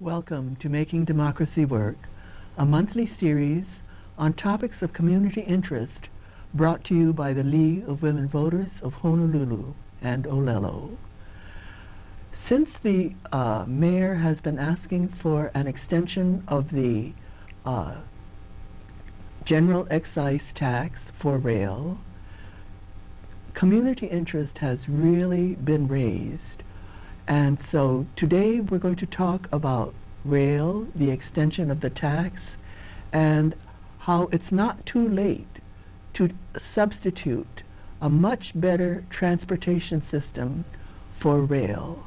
Welcome to Making Democracy Work, a monthly series on topics of community interest brought to you by the League of Women Voters of Honolulu and Olelo. Since the mayor has been asking for an extension of the general excise tax for rail, community interest has really been raised. And so today we're going to talk about rail, the extension of the tax, and how it's not too late to substitute a much better transportation system for rail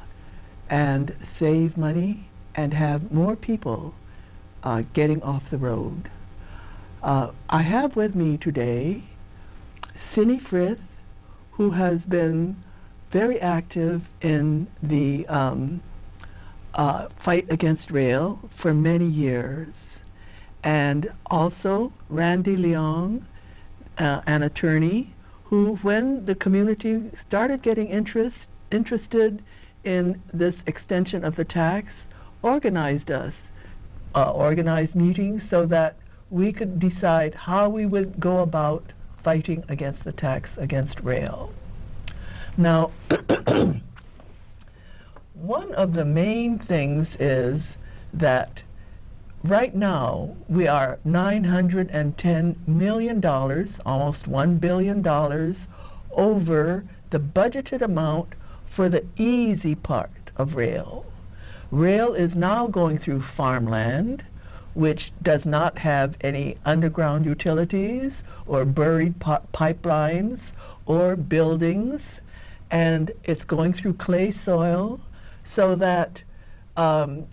and save money and have more people getting off the road. I have with me today Cindy Frith, who has been very active in the fight against rail for many years. And also Randy Leong, an attorney, who when the community started getting interested in this extension of the tax, organized meetings so that we could decide how we would go about fighting against the tax against rail. Now, one of the main things is that right now we are $910 million, almost $1 billion, over the budgeted amount for the easy part of rail. Rail is now going through farmland, which does not have any underground utilities or buried pipelines or buildings, and it's going through clay soil, so that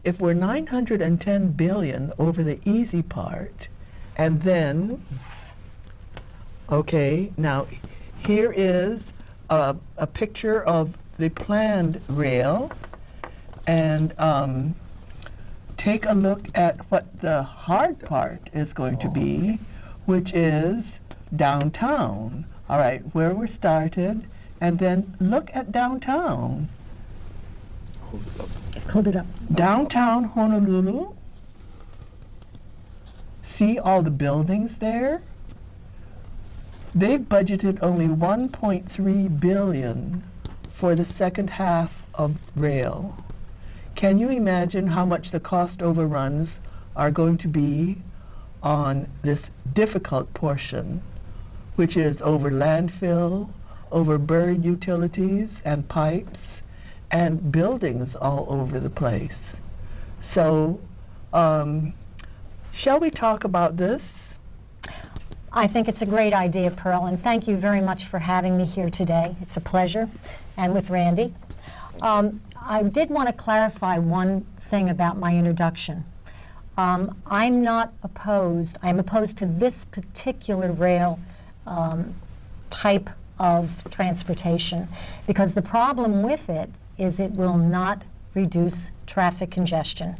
if we're 910 billion over the easy part, and then, okay, now here is a picture of the planned rail, and take a look at what the hard part is going to be, which is downtown. All right, where we started, and then look at downtown. Hold it up. Downtown Honolulu. See all the buildings there? They've budgeted only $1.3 billion for the second half of rail. Can you imagine how much the cost overruns are going to be on this difficult portion, which is over landfill, over buried utilities and pipes, and buildings all over the place? So, shall we talk about this? I think it's a great idea, Pearl, and thank you very much for having me here today. It's a pleasure, and with Randy. I did want to clarify one thing about my introduction. I'm not opposed. I'm opposed to this particular rail type of transportation, because the problem with it is it will not reduce traffic congestion.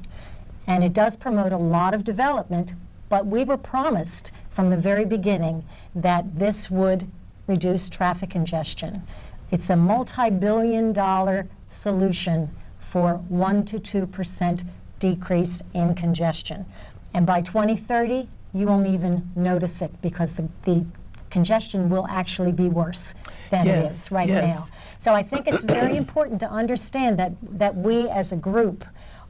And it does promote a lot of development, but we were promised from the very beginning that this would reduce traffic congestion. It's a multi-billion-dollar solution for 1 to 2% decrease in congestion. And by 2030, you won't even notice it, because the congestion will actually be worse than it is right now. So I think it's very important to understand that we as a group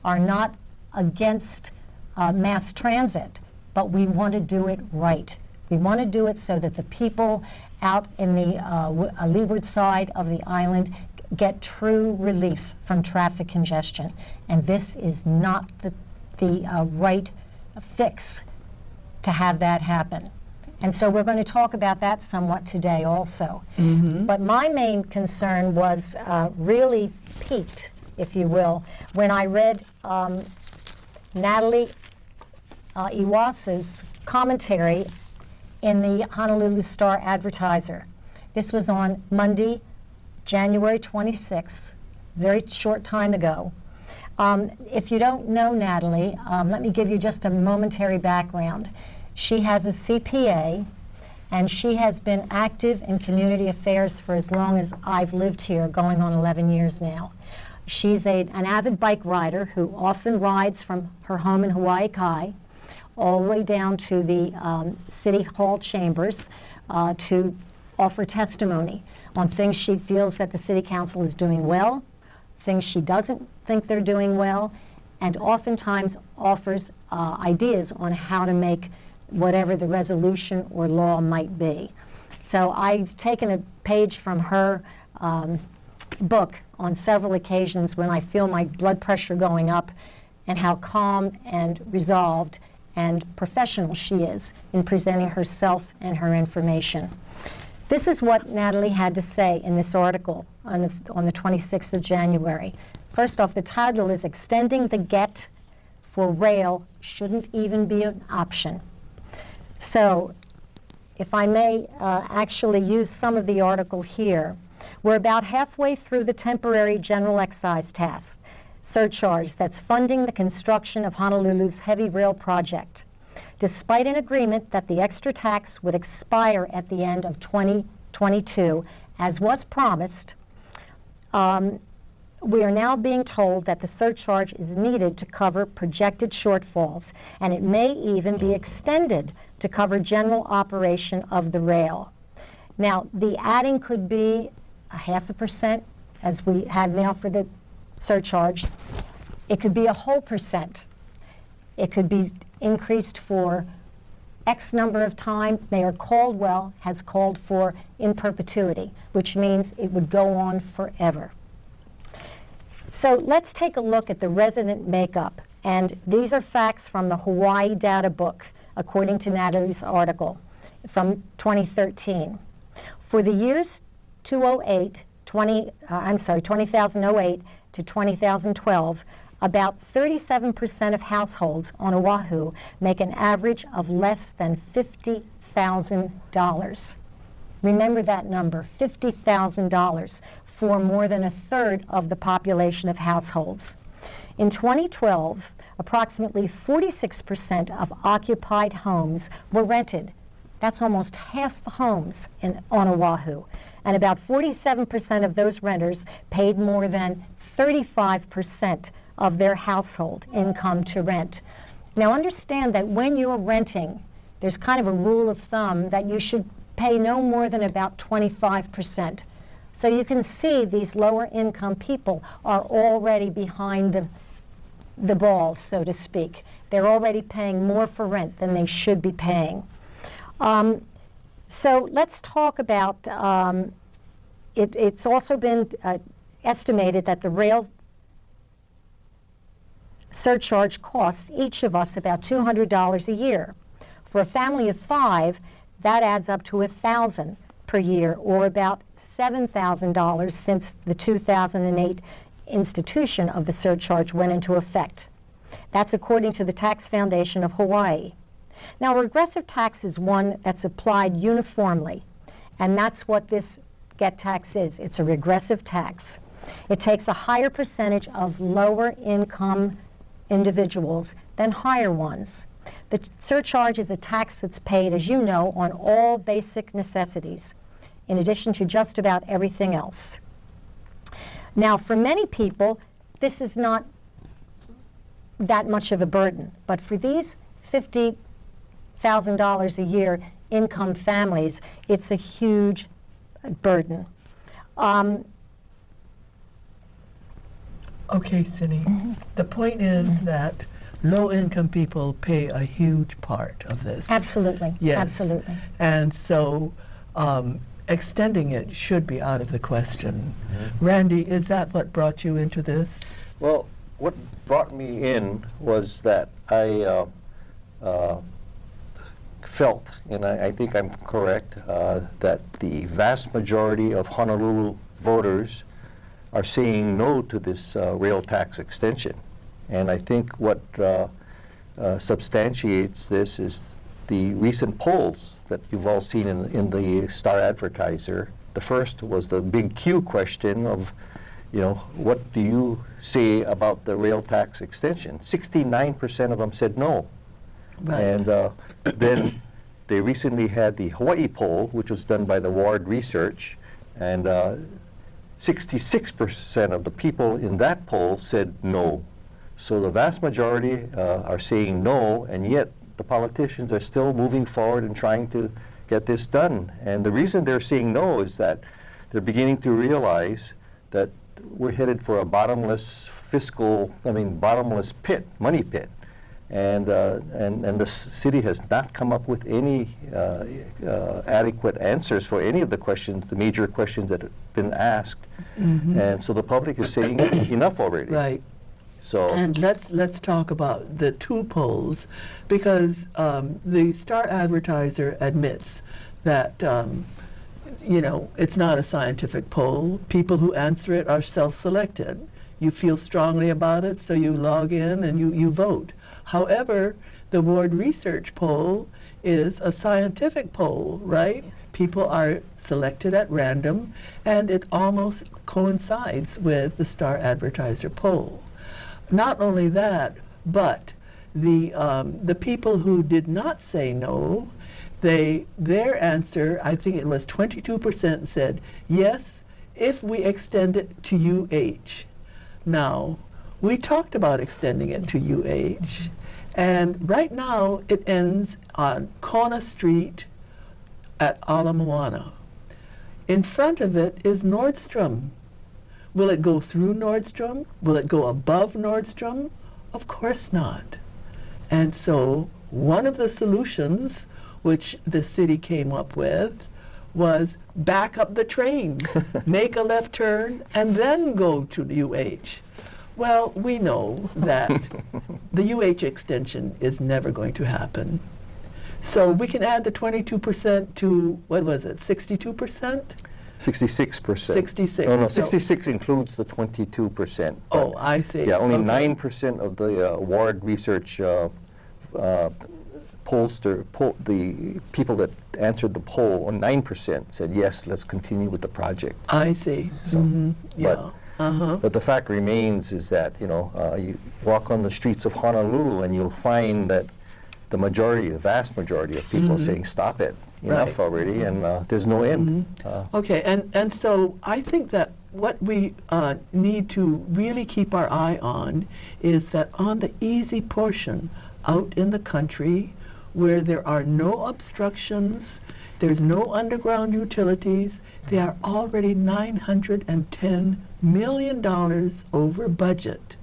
are not against mass transit, but we want to do it right. We want to do it so that the people out in the leeward side of the island get true relief from traffic congestion. And this is not the right fix to have that happen. And so we're going to talk about that somewhat today also. But my main concern was really piqued, if you will, when I read Natalie Iwasa's commentary in the Honolulu Star Advertiser. This was on Monday, January 26th, very short time ago. If you don't know Natalie, let me give you just a momentary background. She has a CPA, and she has been active in community affairs for as long as I've lived here, going on 11 years now. She's an avid bike rider who often rides from her home in Hawaii Kai all the way down to the City Hall chambers to offer testimony on things she feels that the City Council is doing well, things she doesn't think they're doing well, and oftentimes offers ideas on how to make whatever the resolution or law might be. So I've taken a page from her book on several occasions when I feel my blood pressure going up, and how calm and resolved and professional she is in presenting herself and her information. This is what Natalie had to say in this article on the 26th of January. First off, the title is "Extending the Get for Rail Shouldn't Even Be an Option." So, if I may actually use some of the article here, we're about halfway through the temporary general excise tax surcharge that's funding the construction of Honolulu's heavy rail project. Despite an agreement that the extra tax would expire at the end of 2022, as was promised, we are now being told that the surcharge is needed to cover projected shortfalls, and it may even be extended to cover general operation of the rail. Now, the adding could be 0.5%, as we have now for the surcharge. It could be a whole percent. It could be increased for X number of time. Mayor Caldwell has called for in perpetuity, which means it would go on forever. So let's take a look at the resident makeup. And these are facts from the Hawaii Data Book, according to Natalie's article from 2013. For the years 2008 to 2012, about 37% of households on Oahu make an average of less than $50,000. Remember that number, $50,000, for more than a third of the population of households. In 2012, approximately 46% of occupied homes were rented. That's almost half the homes on Oahu. And about 47% of those renters paid more than 35% of their household income to rent. Now understand that when you're renting, there's kind of a rule of thumb that you should pay no more than about 25%. So you can see these lower income people are already behind the ball, so to speak. They're already paying more for rent than they should be paying. So let's talk about, it's also been estimated that the rail surcharge costs each of us about $200 a year. For a family of 5, that adds up to $1,000 per year, or about $7,000 since the 2008 institution of the surcharge went into effect. That's according to the Tax Foundation of Hawaii. Now, regressive tax is one that's applied uniformly, and that's what this get tax is. It's a regressive tax. It takes a higher percentage of lower income individuals than higher ones. The surcharge is a tax that's paid, as you know, on all basic necessities, in addition to just about everything else. Now, for many people, this is not that much of a burden, but for these $50,000 a year income families, it's a huge burden. Okay, Cindy. The point is that low-income people pay a huge part of this. Absolutely. Yes. Absolutely. And so extending it should be out of the question. Randy, is that what brought you into this? Well, what brought me in was that I felt, and I think I'm correct, that the vast majority of Honolulu voters are saying no to this rail tax extension. And I think what substantiates this is the recent polls that you've all seen in the Star Advertiser. The first was the big Q question of, you know, what do you say about the rail tax extension? 69% of them said no. Right. And then they recently had the Hawaii poll, which was done by the Ward Research, and 66% of the people in that poll said no. So the vast majority are saying no, and yet the politicians are still moving forward and trying to get this done. And the reason they're saying no is that they're beginning to realize that we're headed for a bottomless bottomless pit, money pit. And the city has not come up with any adequate answers for any of the questions, the major questions that have been asked. And so the public is saying enough already. Right. So And let's talk about the two polls, because the Star Advertiser admits that it's not a scientific poll. People who answer it are self-selected. You feel strongly about it, so you log in and you vote. However, the Ward Research poll is a scientific poll, right? People are selected at random, and it almost coincides with the Star Advertiser poll. Not only that, but the people who did not say no, their answer, I think it was 22%, said yes if we extend it to UH. Now, we talked about extending it to UH, and right now it ends on Kona Street at Ala Moana. In front of it is Nordstrom. Will it go through Nordstrom? Will it go above Nordstrom? Of course not. And so one of the solutions which the city came up with was back up the train, make a left turn, and then go to UH. Well, we know that the UH extension is never going to happen. So we can add the 22% to, what was it, 62%? 66%. 66. No, 66 includes the 22%. Oh, I see. Yeah, only Okay. 9% of the Ward Research the people that answered the poll, or 9% said yes, let's continue with the project. I see. So, Yeah. But the fact remains is that, you walk on the streets of Honolulu and you'll find that the vast majority of people are saying, stop it, enough Right. already, and there's no end. Okay, and so I think that what we need to really keep our eye on is that on the easy portion out in the country where there are no obstructions, there's no underground utilities, they are already $910 million over budget.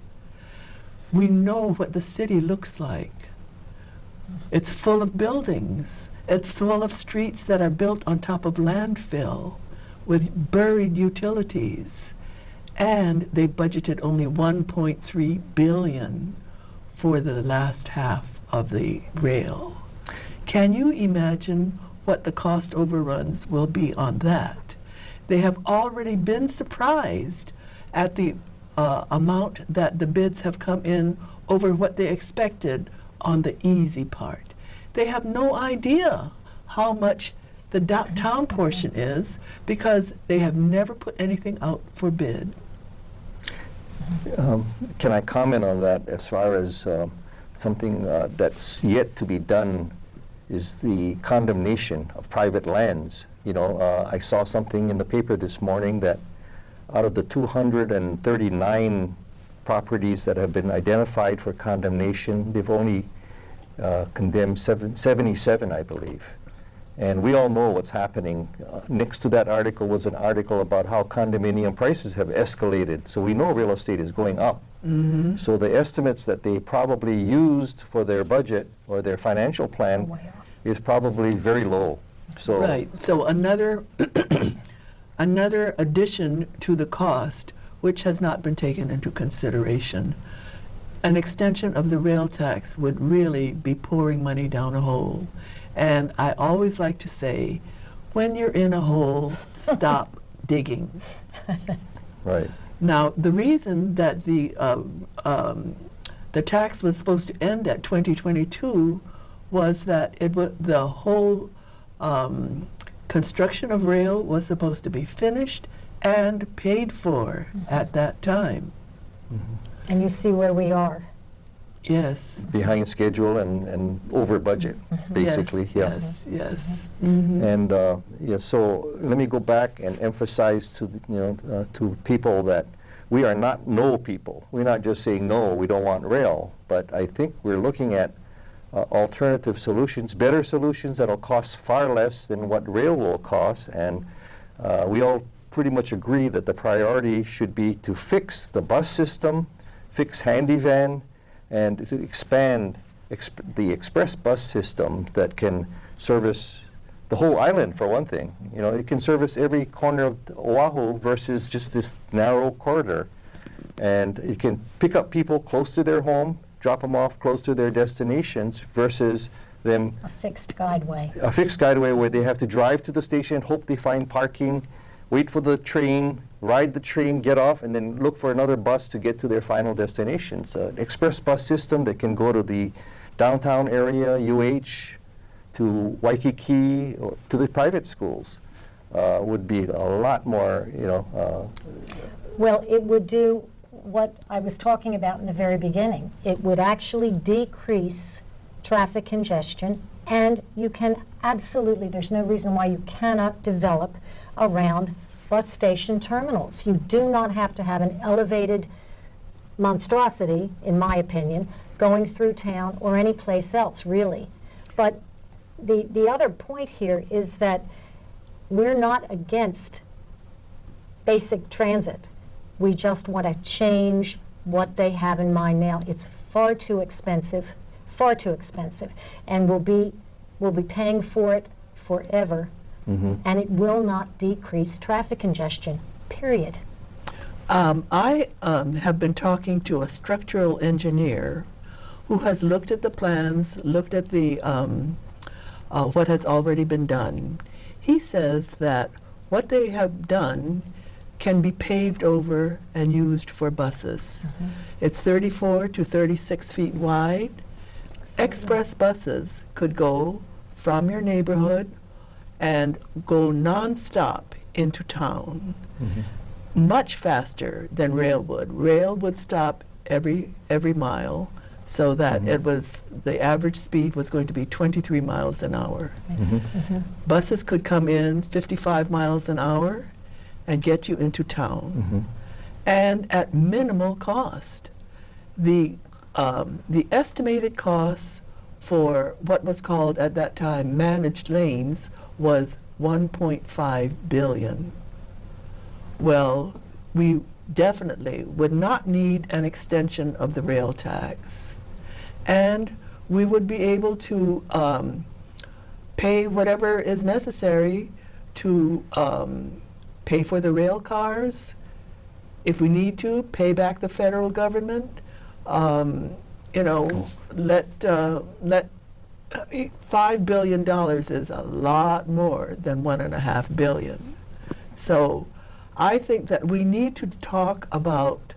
We know what the city looks like. It's full of buildings. It's full of streets that are built on top of landfill with buried utilities. And they budgeted only $1.3 billion for the last half of the rail. Can you imagine what the cost overruns will be on that? They have already been surprised at the amount that the bids have come in over what they expected on the easy part. They have no idea how much the downtown portion is because they have never put anything out for bid. Can I comment on that as far as something that's yet to be done is the condemnation of private lands. I saw something in the paper this morning that out of the 239 properties that have been identified for condemnation, they've only condemned 77, I believe. And we all know what's happening. Next to that article was an article about how condominium prices have escalated. So we know real estate is going up. Mm-hmm. So the estimates that they probably used for their budget or their financial plan is probably very low. So Right. So another another addition to the cost, which has not been taken into consideration, an extension of the rail tax would really be pouring money down a hole. And I always like to say, when you're in a hole, stop digging. right. Now, the reason that the tax was supposed to end at 2022 was that the whole construction of rail was supposed to be finished and paid for at that time. Mm-hmm. And you see where we are. Yes. behind schedule and over budget, basically. Yes, yes. And yeah, so let me go back and emphasize to to people that we are not no people. We're not just saying no, we don't want rail, but I think we're looking at alternative solutions, better solutions that'll cost far less than what rail will cost, and we all pretty much agree that the priority should be to fix the bus system, fix handy van, and to expand the express bus system that can service the whole island, for one thing. You know, it can service every corner of Oahu versus just this narrow corridor. And it can pick up people close to their home, drop them off close to their destinations versus them A fixed guideway. a fixed guideway where they have to drive to the station, hope they find parking, wait for the train, ride the train, get off, and then look for another bus to get to their final destination. So an express bus system that can go to the downtown area, UH, to Waikiki, or to the private schools would be a lot more, Well, it would do what I was talking about in the very beginning. It would actually decrease traffic congestion, and you can absolutely, there's no reason why you cannot develop around bus station terminals. You do not have to have an elevated monstrosity, in my opinion, going through town or any place else, really. But the other point here is that we're not against basic transit. We just want to change what they have in mind now. It's far too expensive, and we'll be paying for it forever, and it will not decrease traffic congestion, period. I have been talking to a structural engineer who has looked at the plans, looked at the what has already been done. He says that what they have done can be paved over and used for buses. It's 34 to 36 feet wide. Express buses could go from your neighborhood and go nonstop into town, much faster than rail would. Rail would stop every mile, so that the average speed was going to be 23 miles an hour. Buses could come in 55 miles an hour and get you into town, and at minimal cost. The estimated cost for what was called at that time managed lanes was $1.5 billion. Well, we definitely would not need an extension of the rail tax, and we would be able to pay whatever is necessary to pay for the rail cars. If we need to, pay back the federal government. Let $5 billion is a lot more than $1.5 billion. So I think that we need to talk about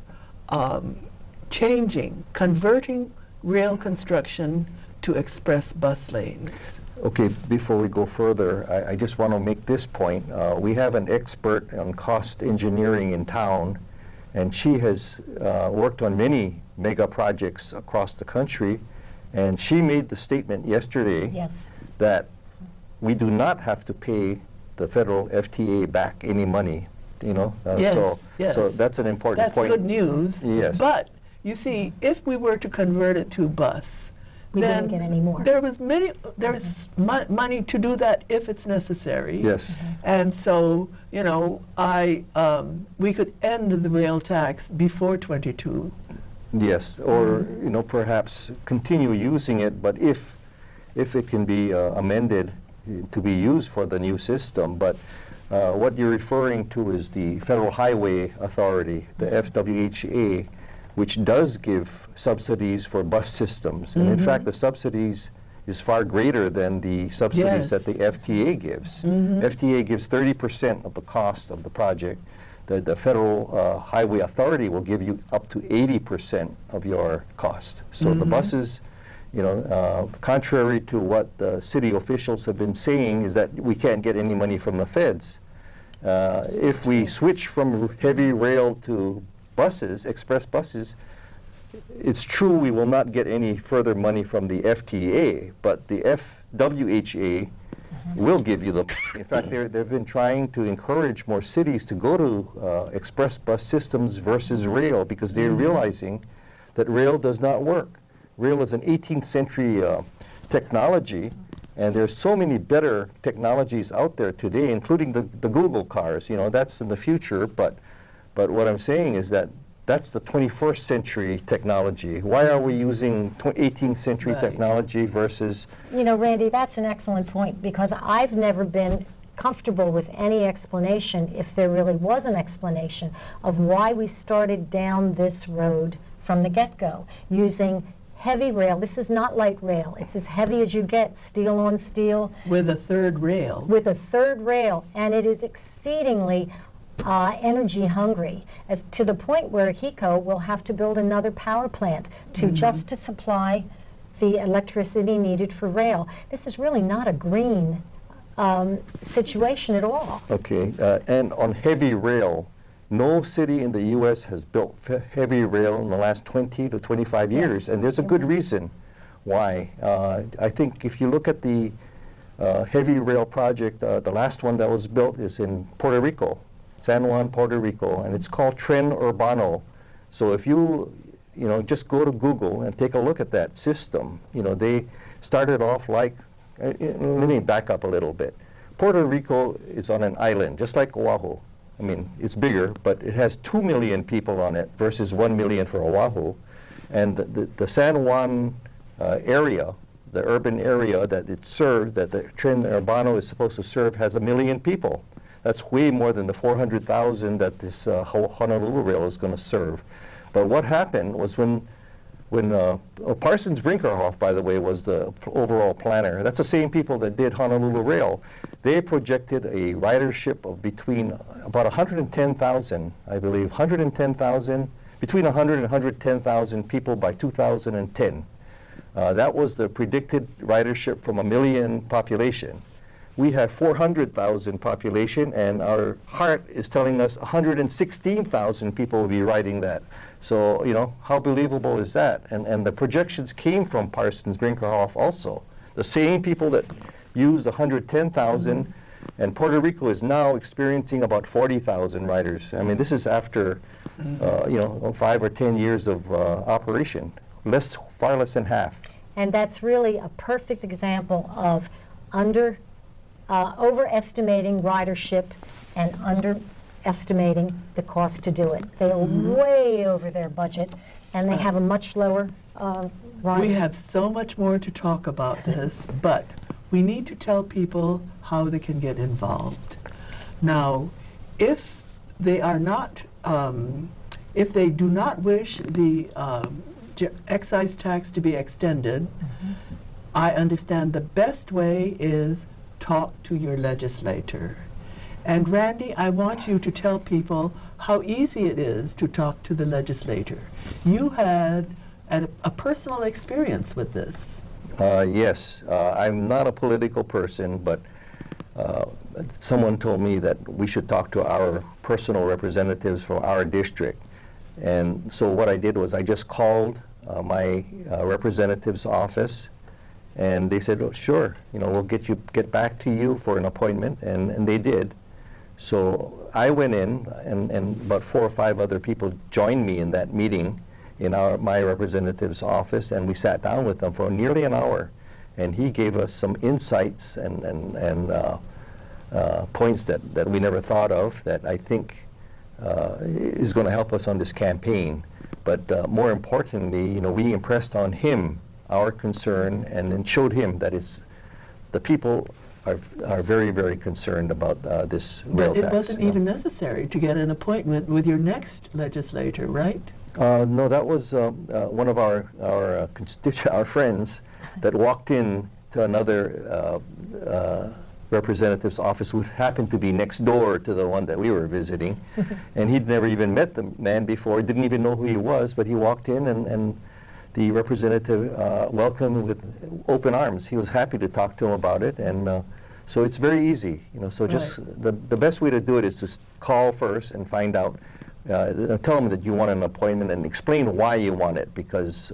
converting rail construction to express bus lanes. Okay, before we go further, I just want to make this point. We have an expert on cost engineering in town, and she has worked on many mega projects across the country, and she made the statement yesterday that we do not have to pay the federal FTA back any money. So that's an important point. That's good news. Yes. But you see, if we were to convert it to bus, We then wouldn't get any more. there's money to do that if it's necessary. Yes. And so, we could end the rail tax before 22. Yes, or perhaps continue using it, but if it can be amended to be used for the new system. But what you're referring to is the Federal Highway Authority, the FWHA, which does give subsidies for bus systems. And in fact, the subsidies is far greater than the subsidies that the FTA gives. FTA gives 30% of the cost of the project. The Federal Highway Authority will give you up to 80% of your cost. So the buses, contrary to what the city officials have been saying, is that we can't get any money from the feds. If we switch from heavy rail to buses, express buses, it's true we will not get any further money from the FTA, but the FWHA will give you the. In fact, they've been trying to encourage more cities to go to express bus systems versus rail because they're realizing that rail does not work. Rail is an 18th century technology, and there's so many better technologies out there today, including the Google cars. You know, that's in the future, but what I'm saying is that that's the 21st century technology. Why are we using 18th century technology versus... You know, Randy, that's an excellent point, because I've never been comfortable with any explanation, if there really was an explanation, of why we started down this road from the get-go, using heavy rail. This is not light rail. It's as heavy as you get, steel on steel. With a third rail. With a third rail, and it is exceedingly energy hungry, as to the point where HECO will have to build another power plant to just to supply the electricity needed for rail. This is really not a green situation at all. Okay, and on heavy rail, no city in the U.S. has built heavy rail in the last 20 to 25 years, and there's a good reason why. I think if you look at the heavy rail project, the last one that was built is in Puerto Rico, San Juan, Puerto Rico, and it's called Tren Urbano. So if you just go to Google and take a look at that system, they started off like, let me back up a little bit. Puerto Rico is on an island, just like Oahu. I mean, it's bigger, but it has 2 million people on it versus 1 million for Oahu. And the San Juan area, the urban area that it served, that the Tren Urbano is supposed to serve, has 1 million people. That's way more than the 400,000 that this Honolulu rail is going to serve. But what happened was when Parsons Brinckerhoff, by the way, was the overall planner. That's the same people that did Honolulu Rail. They projected a ridership of between about 110,000, I believe, between 100 and 110,000 people by 2010. That was the predicted ridership from 1 million population. We have 400,000 population, and our heart is telling us 116,000 people will be riding that. So, how believable is that? And the projections came from Parsons Brinckerhoff also. The same people that used 110,000, and Puerto Rico is now experiencing about 40,000 riders. I mean, this is after, 5 or 10 years of operation. Far less than half. And that's really a perfect example of overestimating ridership and underestimating the cost to do it. They are way over their budget, and they have a much lower rider. We have so much more to talk about this, but we need to tell people how they can get involved. Now, if they are not, if they do not wish the excise tax to be extended, I understand the best way is talk to your legislator. And Randy, I want you to tell people how easy it is to talk to the legislator. You had a personal experience with this. Yes, I'm not a political person, but someone told me that we should talk to our personal representatives from our district. And so what I did was I just called my representative's office, and they said, oh, sure, we'll get back to you for an appointment, and they did. So I went in, and about 4 or 5 other people joined me in that meeting in my representative's office, and we sat down with them for nearly an hour, and he gave us some insights and points that we never thought of that I think is going to help us on this campaign. But more importantly, we impressed on him our concern, and then showed him that the people are very, very concerned about this rail tax. But it wasn't even necessary to get an appointment with your next legislator, right? No, that was one of our friends that walked in to another representative's office, who happened to be next door to the one that we were visiting. And he'd never even met the man before, didn't even know who he was, but he walked in, and the representative welcomed him with open arms. He was happy to talk to him about it, and so it's very easy. So just the best way to do it is to call first and find out, tell them that you want an appointment and explain why you want it, because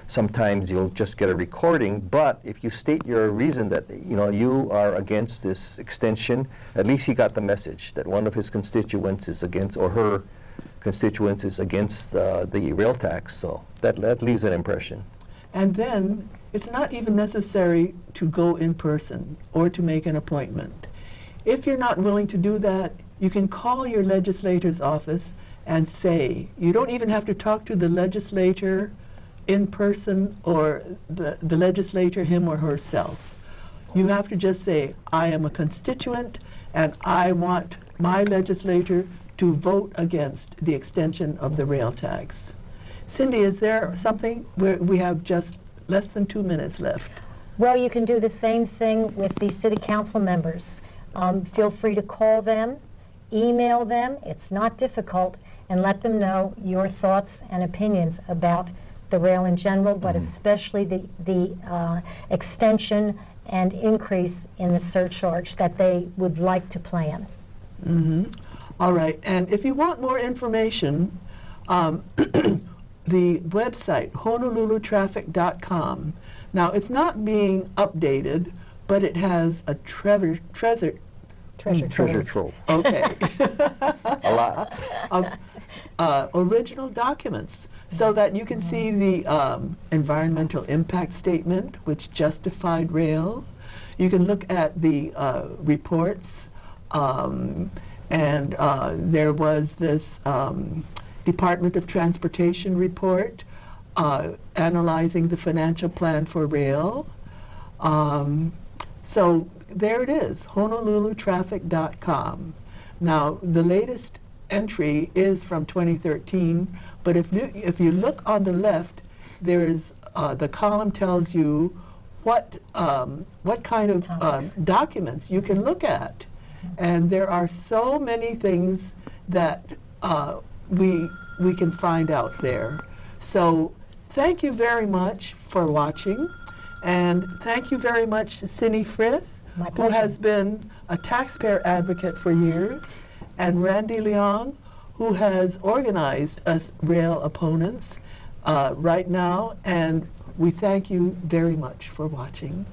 sometimes you'll just get a recording, but if you state your reason that you are against this extension, at least he got the message that one of his constituents is against, or her constituents is against the rail tax, so that leaves an impression. And then it's not even necessary to go in person or to make an appointment. If you're not willing to do that, you can call your legislator's office and say, you don't even have to talk to the legislator in person or the legislator, him or herself. You have to just say, I am a constituent and I want my legislator to vote against the extension of the rail tax. Cindy, is there something where we have just less than 2 minutes left? Well, you can do the same thing with the city council members. Feel free to call them, email them, it's not difficult, and let them know your thoughts and opinions about the rail in general, but especially the extension and increase in the surcharge that they would like to plan. All right, and if you want more information, the website, honolulutraffic.com. Now, it's not being updated, but it has a treasure Trove. Okay. A lot. Of original documents, so that you can see the environmental impact statement, which justified rail. You can look at the reports, and there was this Department of Transportation report analyzing the financial plan for rail. So there it is, honolulutraffic.com. Now, the latest entry is from 2013, but if you look on the left, there is the column tells you what kind of documents you can look at, and there are so many things that we can find out there. So thank you very much for watching, and thank you very much to Cindy Frith, who has been a taxpayer advocate for years, and Randy Leong, who has organized us rail opponents right now, and we thank you very much for watching.